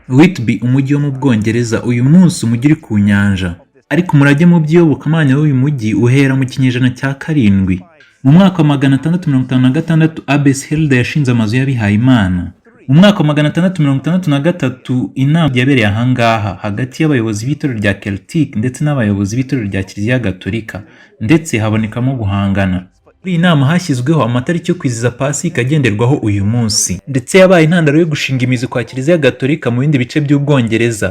Whitby umujyi wo mu Bwongereza uyu munsi umujyi uri ku nyanja, ariko umurage mu by'iyobokamana w'uyu mujyi uhera mu kinyejana cya 7. Mu mwaka wa 656 Agace yashinze amazu y'abihaye Imana. Mu mwaka wa 663 inama yabereye ahangaha hagati y'abayobozi b'itorero rya Celtic ndetse n'abayobozi b'itorero rya Kiliziya Gatolika, ndetse habonekamo guhangana. Muri iyi nama hashyizweho amatariki yo kwizihiza Pasika agenderwaho uyu munsi, ndetse yabaye intandaro yo gushinga imizi kwa Kiliziya Gatolika mu bindi bice by'Ubwongereza.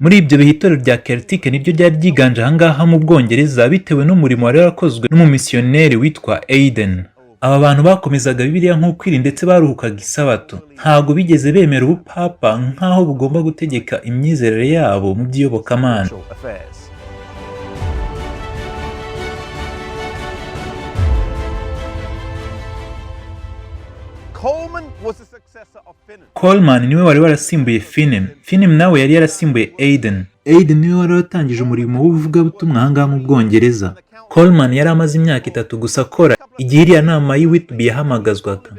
Muri ibyo bihe itorero rya Celtic niryo ryari ryiganje ahangaha mu Bwongereza bitewe n'umurimo wari warakozwe n'umumisiyoneri witwa Aiden. Aba bantu bakomezaga Bibiliya nk'ukwiri ndetse baruhukaga isabato. Ntago bigeze bemera ubupapa nk'aho bugomba gutegeka imyizerere yabo mu by'iyobokamana. Coleman niwe wari warasimbuye Finney. Finney nawe yari yarasimbuye Aiden. Aiden niwe wari watangije umurimo w'ubuvugabutumwa ahangaha mu Bwongereza. Coleman yari amaze imyaka 3 gusa akora igihe iriya nama y'Whitby yahamagazwaga.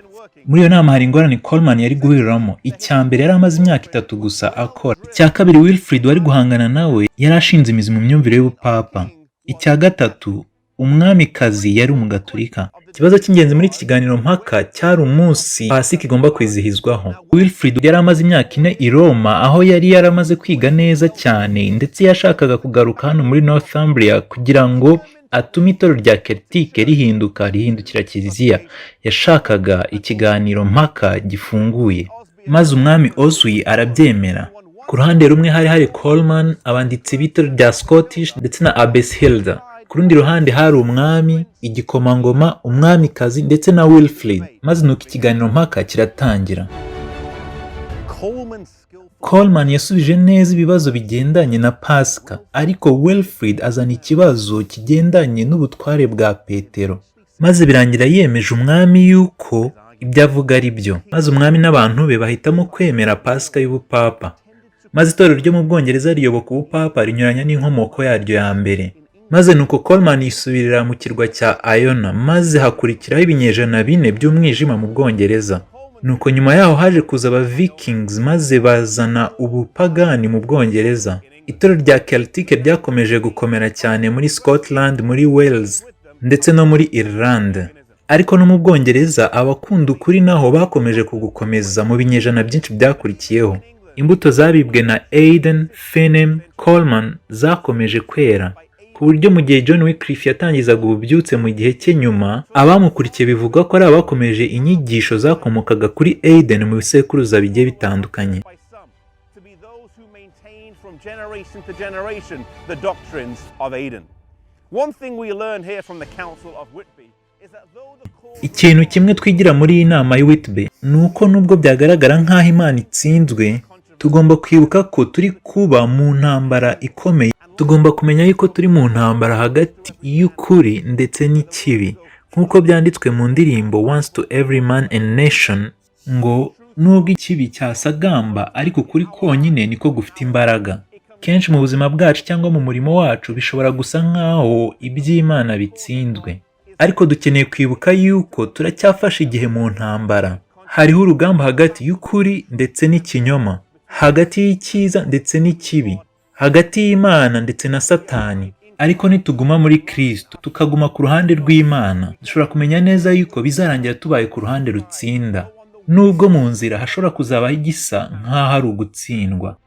Muri iyo nama hari ingorane Coleman yari guhuriramo. Icya mbere yari amaze imyaka 3 gusa akora. Icya kabiri Wilfrid wari guhangana nawe yari ashinze imizi mu myumvire y'ubupapa. Icya gatatu umwamikazi yari umugatolika. Ikibazo cy'ingenzi muri iki kiganiro mpaka cyari umunsi Pasika igomba kwizihizwaho. Wilfrid yari amaze imyaka 4 i Roma aho yari yaramaze kwiga neza cyane, ndetse yashakaga kugaruka hano muri Northumbria kugira ngo atume itorero rya Celtic rihindukira Kiliziya. Yashakaga ikiganiro mpaka gifunguye, maze umwami Oswy arabyemera. Ku ruhande rumwe hari Coleman, abanditsi b'itorero rya Scottish ndetse na Agace. Ku rundi ruhande hari umwami, igikomangoma, umwamikazi ndetse na Wilfrid. Maze nuko ikiganiro mpaka kiratangira. Coleman yasubije neza ibibazo bigendanye na Pasika, ariko Wilfrid azana ikibazo kigendanye n'ubutware bwa Petero. Maze birangira yemeje umwami yuko ibyo avuga ari byo. Maze umwami n'abantu be bahitamo kwemera Pasika y'ubupapa. Maze itorero ryo mu Bwongereza riyoboka ubupapa rinyuranya n'inkomoko yaryo ya mbere. Maze nuko Coleman yisubirira mu kirwa cya Iona, maze hakurikiraho ibinyejana 4 by'umwijima mu Bwongereza. Nuko nyuma yaho haje kuza aba Vikings, maze bazana ubupagani mu Bwongereza. Itorero rya Celtic ryakomeje gukomera cyane muri Scotland, muri Wales ndetse no muri Ireland. Ariko no mu Bwongereza abakunda ukuri naho bakomeje kugukomeza mu binyejana byinshi byakurikiyeho. Imbuto zabibwe na Aiden, Finney, Coleman zakomeje kwera, ku buryo mu gihe John Wycliffe yatangizaga ububyutse mu gihe cye nyuma, abamukurikiye bivuga ko ari abakomeje inyigisho zakomokaga kuri Aiden mu bisekuruza bigiye bitandukanye. Ikintu kimwe twigira muri iyi nama y'Whitby ni uko nubwo byagaragara nk'aho Imana itsinzwe, tugomba kwibuka ko turi kuba mu ntambara ikomeye. Tugomba kumenya yuko turi mu ntambara hagati y'ukuri ndetse n'ikibi, nk'uko byanditswe mu ndirimbo Once to Every Man and Nation ngo nubwo ikibi cyasagamba ariko ukuri konyine niko gufite imbaraga. Kenshi mu buzima bwacu cyangwa mu murimo wacu bishobora gusa nk'aho iby'Imana bitsinzwe, ariko dukeneye kwibuka yuko turacyafashe igihe mu ntambara. Hariho urugamba hagati y'ukuri ndetse n'ikinyoma, hagati y'icyiza ndetse n'ikibi, hagati y'Imana ndetse na Satani. Ariko nituguma muri Kristo, tukaguma ku ruhande rw'Imana, dushobora kumenya neza yuko bizarangira tubaye ku ruhande rutsinda, nubwo mu nzira hashobora kuzabaho igisa nk'aho ari ugutsindwa.